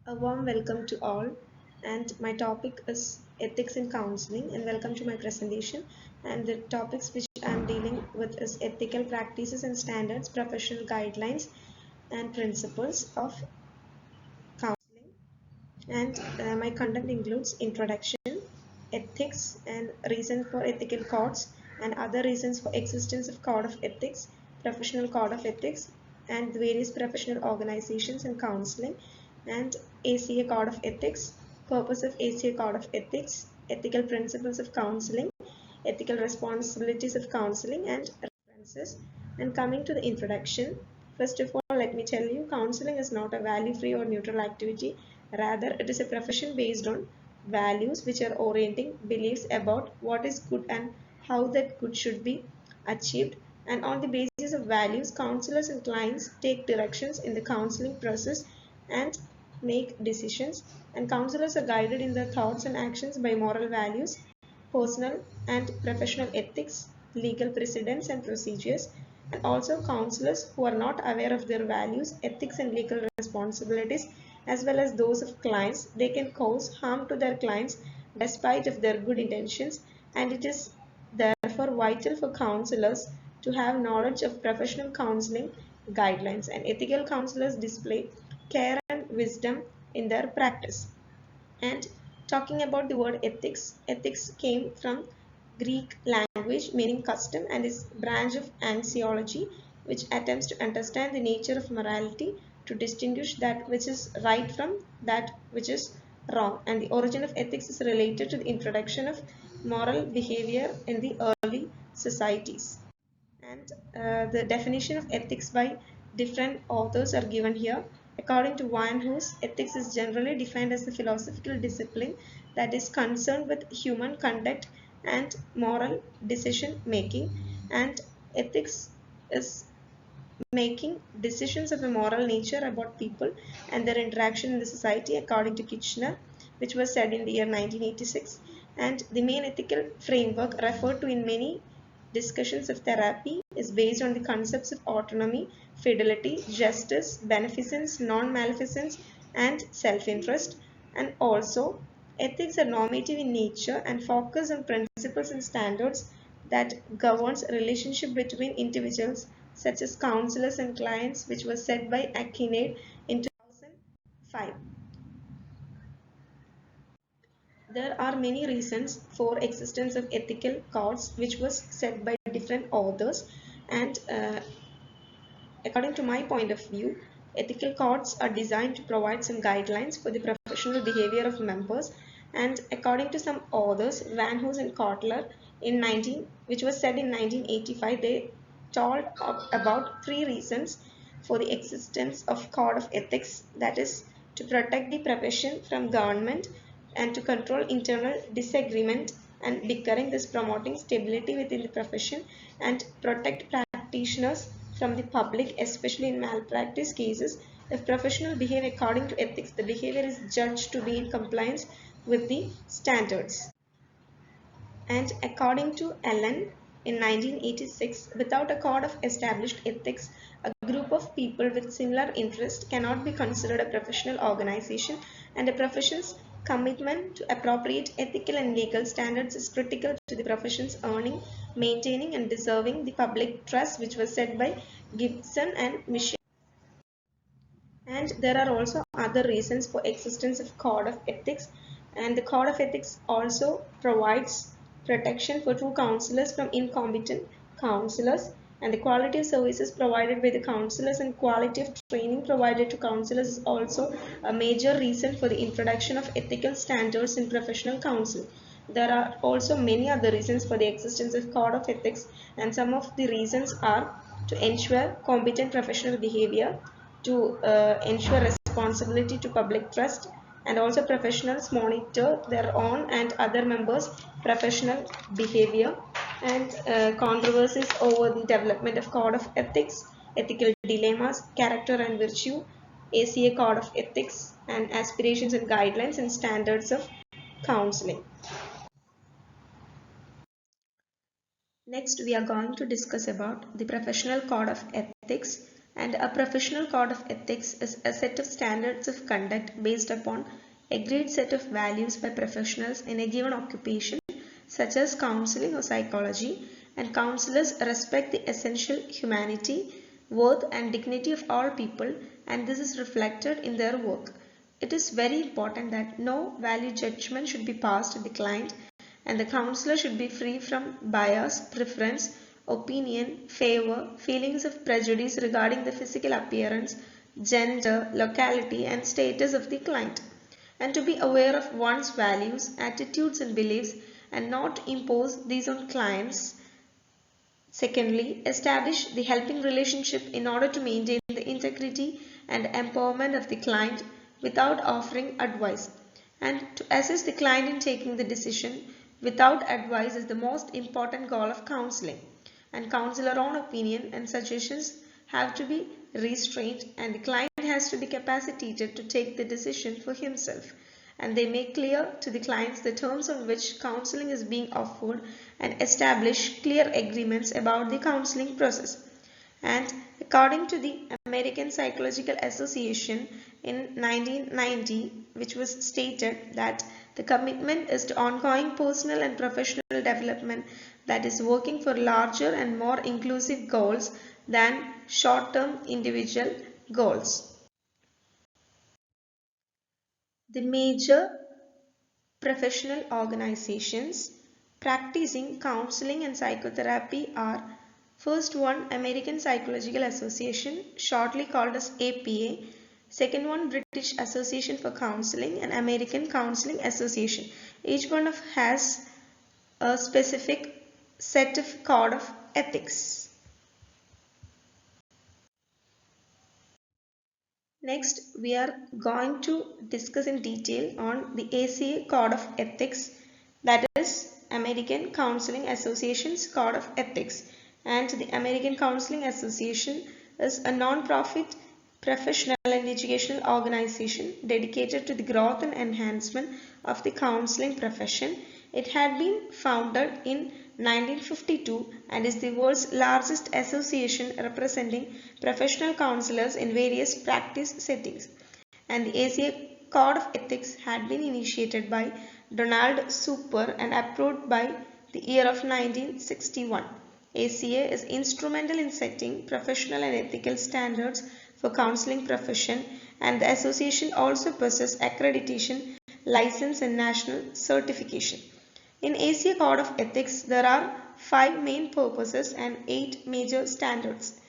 A warm welcome to all, and my topic is ethics in counseling. And welcome to my presentation. And the topics which I am dealing with is ethical practices and standards, professional guidelines, and principles of counseling. And my content includes introduction, ethics, and reason for ethical codes, and other reasons for existence of code of ethics, professional code of ethics, and various professional organizations and counseling, and ACA code of ethics, purpose of ACA code of ethics, ethical principles of counseling, ethical responsibilities of counseling, and references. And coming to the introduction, first of all, let me tell you, counseling is not a value-free or neutral activity. Rather, it is a profession based on values which are orienting beliefs about what is good and how that good should be achieved. And on the basis of values, counselors and clients take directions in the counseling process and make decisions. And counselors are guided in their thoughts and actions by moral values, personal and professional ethics, legal precedents and procedures, and also counselors who are not aware of their values, ethics, and legal responsibilities, as well as those of clients, they can cause harm to their clients despite of their good intentions, and it is therefore vital for counselors to have knowledge of professional counseling guidelines, and ethical counselors display care and wisdom in their practice. And talking about the word ethics, ethics came from Greek language meaning custom and is branch of axiology which attempts to understand the nature of morality to distinguish that which is right from that which is wrong. And the origin of ethics is related to the introduction of moral behavior in the early societies. And the definition of ethics by different authors are given here. According to Van Hoos, ethics is generally defined as the philosophical discipline that is concerned with human conduct and moral decision making. And ethics is making decisions of a moral nature about people and their interaction in the society, according to Kitchener, which was said in the year 1986. And the main ethical framework referred to in many discussions of therapy is based on the concepts of autonomy, fidelity, justice, beneficence, non-maleficence, and self-interest. And also, ethics are normative in nature and focus on principles and standards that governs relationship between individuals such as counselors and clients, which was set by Akinade in 2005. There are many reasons for existence of ethical codes which was set by different authors, and according to my point of view, ethical codes are designed to provide some guidelines for the professional behavior of members. And according to some authors, Van Hoos and Kotler in 19, which was said in 1985, they told about three reasons for the existence of code of ethics, that is to protect the profession from government and to control internal disagreement and bickering, thus promoting stability within the profession, and protect practitioners from the public, especially in malpractice cases. If professionals behave according to ethics, the behavior is judged to be in compliance with the standards. And according to Allen in 1986, without a code of established ethics, a group of people with similar interests cannot be considered a professional organization, and a profession's commitment to appropriate ethical and legal standards is critical to the profession's earning, maintaining, and deserving the public trust, which was said by Gibson and Michel. And there are also other reasons for existence of code of ethics, and the code of ethics also provides protection for true counselors from incompetent counselors, and the quality of services provided by the counselors and quality of training provided to counselors is also a major reason for the introduction of ethical standards in professional counseling. There are also many other reasons for the existence of code of ethics, and some of the reasons are to ensure competent professional behavior, to ensure responsibility to public trust, and also professionals monitor their own and other members professional behavior, and controversies over the development of code of ethics, ethical dilemmas, character and virtue, ACA code of ethics, and aspirations and guidelines and standards of counseling. Next, we are going to discuss about the professional code of ethics, And a professional code of ethics is a set of standards of conduct based upon agreed set of values by professionals in a given occupation, such as counseling or psychology, and counselors respect the essential humanity, worth and dignity of all people, and this is reflected in their work. It is very important that no value judgment should be passed on the client, and the counselor should be free from bias, preference, opinion, favor, feelings of prejudice regarding the physical appearance, gender, locality and status of the client, and to be aware of one's values, attitudes and beliefs and not impose these on clients. Secondly, establish the helping relationship in order to maintain the integrity and empowerment of the client without offering advice, and to assist the client in taking the decision without advice is the most important goal of counseling. And counselor own opinion and suggestions have to be restrained, and the client has to be capacitated to take the decision for himself, and they make clear to the clients the terms on which counseling is being offered and establish clear agreements about the counseling process. And according to the American Psychological Association in 1990, which was stated that the commitment is to ongoing personal and professional development that is working for larger and more inclusive goals than short-term individual goals. The major professional organizations practicing counseling and psychotherapy are: first one, American Psychological Association, shortly called as APA; second one, British Association for Counseling, and American Counseling Association. Each one has a specific set of code of ethics. Next, we are going to discuss in detail on the ACA Code of Ethics, that is American Counseling Association's Code of Ethics. And the American Counseling Association is a non-profit professional and educational organization dedicated to the growth and enhancement of the counseling profession. It had been founded in 1952 and is the world's largest association representing professional counselors in various practice settings. And the ACA Code of Ethics had been initiated by Donald Super and approved by the year of 1961. ACA is instrumental in setting professional and ethical standards for counseling profession, and the association also possesses accreditation, license and national certification. In ACA Code of Ethics, there are 5 main purposes and 8 major standards.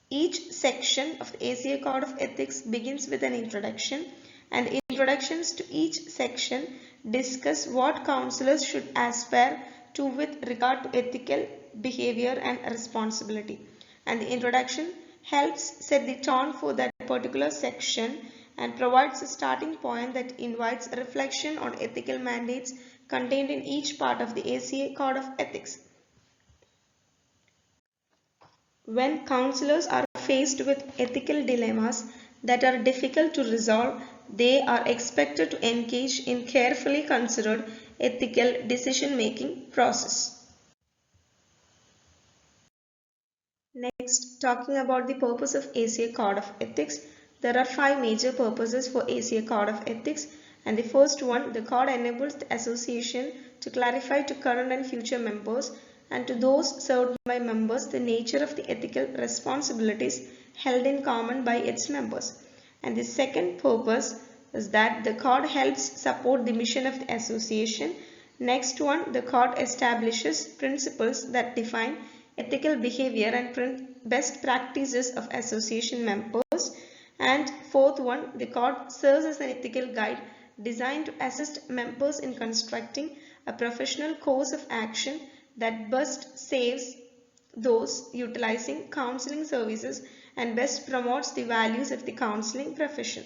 Each section of the ACA Code of Ethics begins with an introduction, and the introductions to each section discuss what counselors should aspire to with regard to ethical behavior and responsibility. And the introduction helps set the tone for that particular section and provides a starting point that invites reflection on ethical mandates contained in each part of the ACA Code of Ethics. When counselors are faced with ethical dilemmas that are difficult to resolve, they are expected to engage in carefully considered ethical decision-making process. Next, talking about the purpose of ACA Code of Ethics, there are 5 major purposes for ACA Code of Ethics. And the first one, the code enables the association to clarify to current and future members and to those served by members the nature of the ethical responsibilities held in common by its members. And the second purpose is that the code helps support the mission of the association. Next one, the code establishes principles that define ethical behavior and best practices of association members. And fourth one, the code serves as an ethical guide designed to assist members in constructing a professional course of action that best saves those utilizing counseling services and best promotes the values of the counseling profession.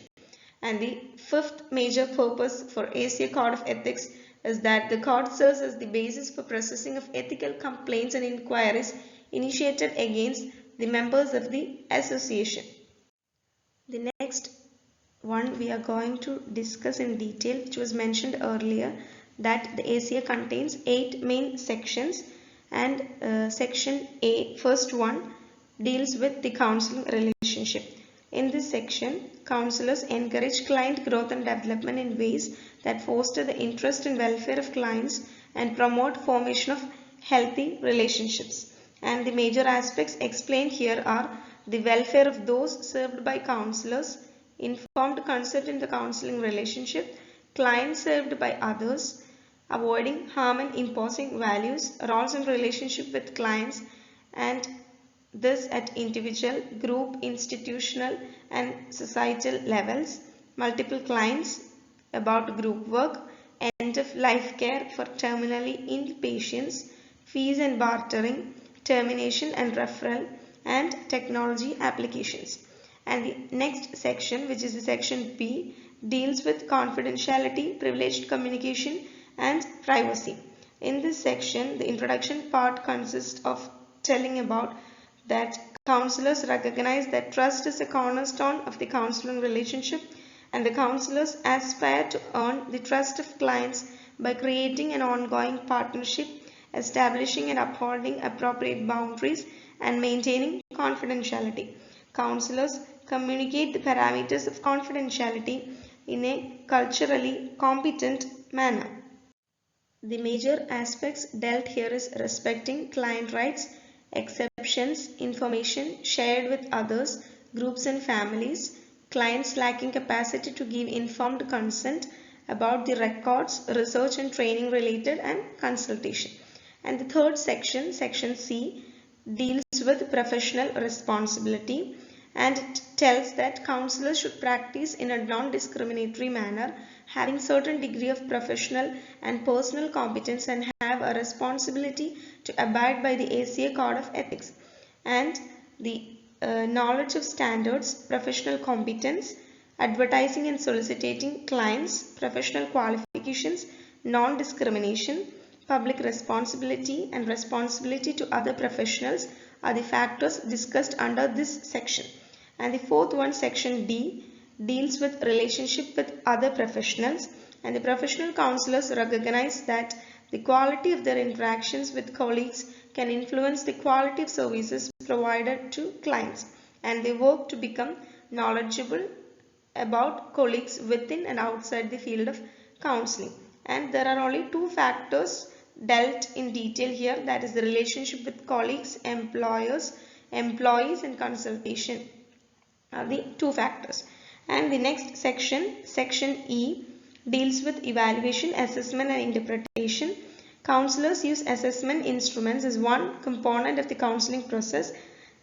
And the fifth major purpose for ACA Code of Ethics is that the code serves as the basis for processing of ethical complaints and inquiries initiated against the members of the association. The next one we are going to discuss in detail, which was mentioned earlier, that the ACA contains 8 main sections, and section A, first one, deals with the counseling relationship. relationship. In this section, counselors encourage client growth and development in ways that foster the interest and welfare of clients and promote formation of healthy relationships. And the major aspects explained here are the welfare of those served by counselors, informed consent in the counseling relationship, clients served by others, avoiding harm and imposing values, roles and relationship with clients, and this at individual, group, institutional and societal levels, multiple clients, about group work, end of life care for terminally ill patients, fees and bartering, termination and referral, and technology applications. And the next section, which is the section B, deals with confidentiality, privileged communication and privacy. In this section, the introduction part consists of telling about that counselors recognize that trust is a cornerstone of the counseling relationship, and the counselors aspire to earn the trust of clients by creating an ongoing partnership, establishing and upholding appropriate boundaries, and maintaining confidentiality. Counselors communicate the parameters of confidentiality in a culturally competent manner. The major aspects dealt here is respecting client rights, exceptions, information shared with others, groups and families, clients lacking capacity to give informed consent about the records, research and training related and consultation. And the third section, section C, deals with professional responsibility, and it tells that counselors should practice in a non-discriminatory manner, having certain degree of professional and personal competence, and have a responsibility to abide by the ACA Code of Ethics, and the knowledge of standards, professional competence, advertising and soliciting clients, professional qualifications, non-discrimination, public responsibility and responsibility to other professionals are the factors discussed under this section. And the fourth one, section D, deals with relationship with other professionals, and the professional counselors recognize that the quality of their interactions with colleagues can influence the quality of services provided to clients, and they work to become knowledgeable about colleagues within and outside the field of counseling. And there are only two factors dealt in detail here, that is the relationship with colleagues, employers, employees and consultation are the two factors. And the next section, section E, deals with evaluation, assessment and interpretation. Counselors use assessment instruments as one component of the counseling process,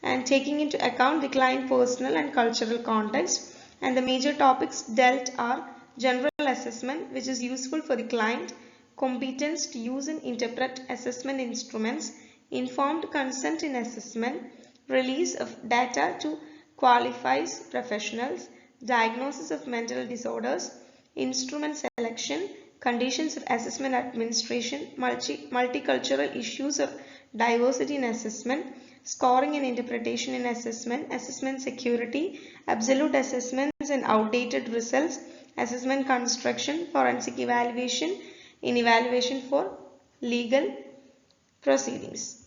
and taking into account the client personal and cultural context. And the major topics dealt are general assessment, which is useful for the client, competence to use and interpret assessment instruments, informed consent in assessment, release of data to qualifies professionals, diagnosis of mental disorders, instrument selection, conditions of assessment administration, multicultural issues of diversity in assessment, scoring and interpretation in assessment, assessment security, absolute assessments and outdated results, assessment construction, forensic evaluation, in evaluation for legal proceedings.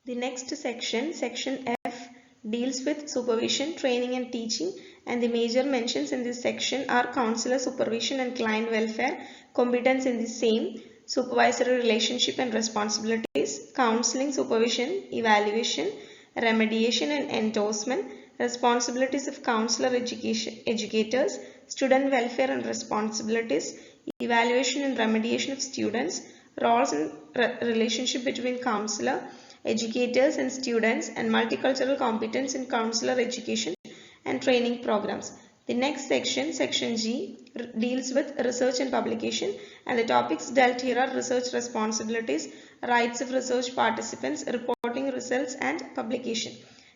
The next section, section F, deals with supervision, training and teaching, and the major mentions in this section are counselor supervision and client welfare, competence in the same, supervisory relationship and responsibilities, counseling supervision, evaluation, remediation and endorsement, responsibilities of counselor educators, student welfare and responsibilities, evaluation and remediation of students, roles and relationship between counselor, educators and students, and multicultural competence in counselor education and training programs. The next section, section G, deals with research and publication, and the topics dealt here are research responsibilities, rights of research participants, reporting results and publication.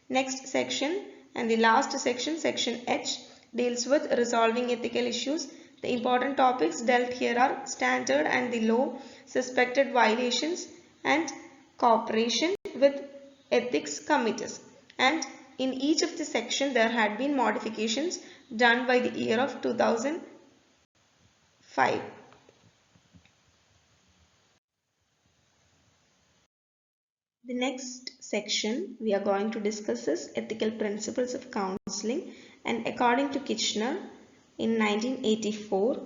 Next section and the last section, section H, deals with resolving ethical issues. The important topics dealt here are standard and the law, suspected violations, and cooperation with ethics committees. And in each of the section there had been modifications done by the year of 2005. The next section, we are going to discuss is ethical principles of counseling. And according to Kitchener in 1984,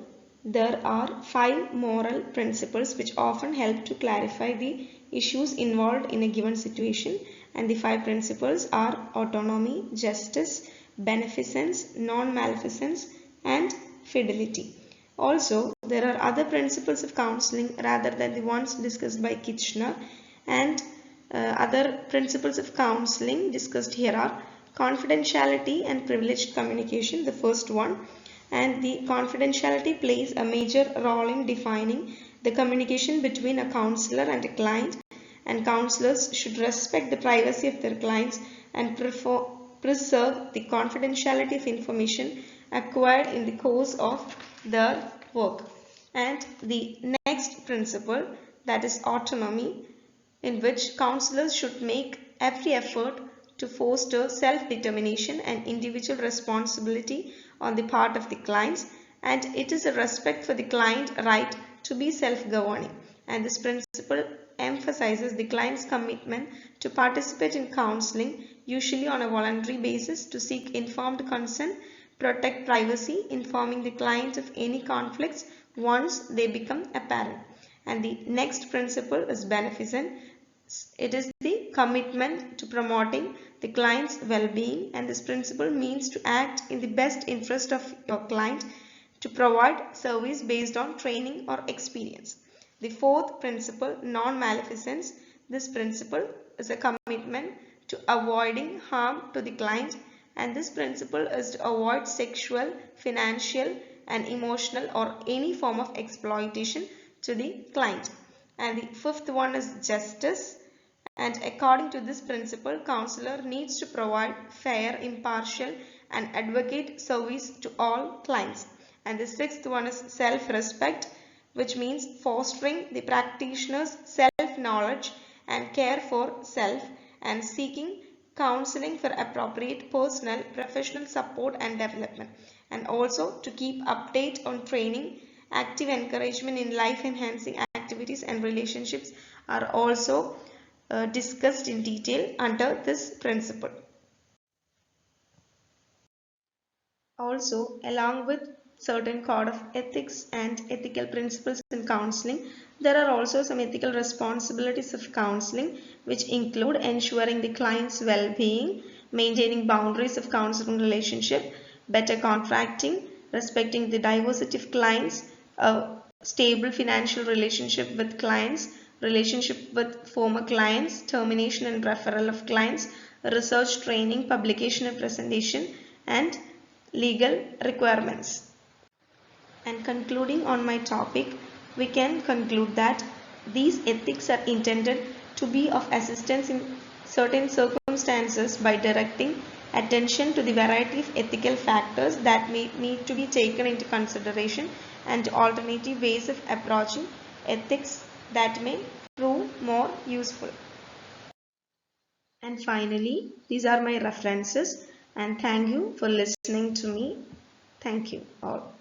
there are 5 moral principles which often help to clarify the issues involved in a given situation. And the 5 principles are autonomy, justice, beneficence, non-maleficence, and fidelity. Also, there are other principles of counseling rather than the ones discussed by Kitchener, and other principles of counseling discussed here are confidentiality and privileged communication, the first one. And the confidentiality plays a major role in defining the communication between a counselor and a client, and counselors should respect the privacy of their clients and preserve the confidentiality of information acquired in the course of their work. And the next principle, that is autonomy, in which counselors should make every effort to foster self-determination and individual responsibility on the part of the clients, and it is a respect for the client right to be self-governing. And this principle emphasizes the client's commitment to participate in counseling, usually on a voluntary basis, to seek informed consent, protect privacy, informing the client of any conflicts once they become apparent. And the next principle is beneficence. It is the commitment to promoting the client's well-being, and this principle means to act in the best interest of your client, to provide service based on training or experience. The fourth principle, non-maleficence. This principle is a commitment to avoiding harm to the client, and this principle is to avoid sexual, financial, and emotional or any form of exploitation to the client. And the fifth one is justice. And according to this principle, counselor needs to provide fair, impartial, and advocate service to all clients. And the sixth one is self-respect, which means fostering the practitioner's self-knowledge and care for self, and seeking counseling for appropriate personal, professional support and development, and also to keep update on training. Active encouragement in life-enhancing activities and relationships are also discussed in detail under this principle. Also, along with certain code of ethics and ethical principles in counseling, there are also some ethical responsibilities of counseling, which include ensuring the client's well-being, maintaining boundaries of counseling relationship, better contracting, respecting the diversity of clients, a stable financial relationship with clients, relationship with former clients, termination and referral of clients, research, training, publication and presentation, and legal requirements. And concluding on my topic, we can conclude that these ethics are intended to be of assistance in certain circumstances by directing attention to the variety of ethical factors that may need to be taken into consideration, and alternative ways of approaching ethics that may prove more useful. And finally, these are my references, and thank you for listening to me. Thank you all.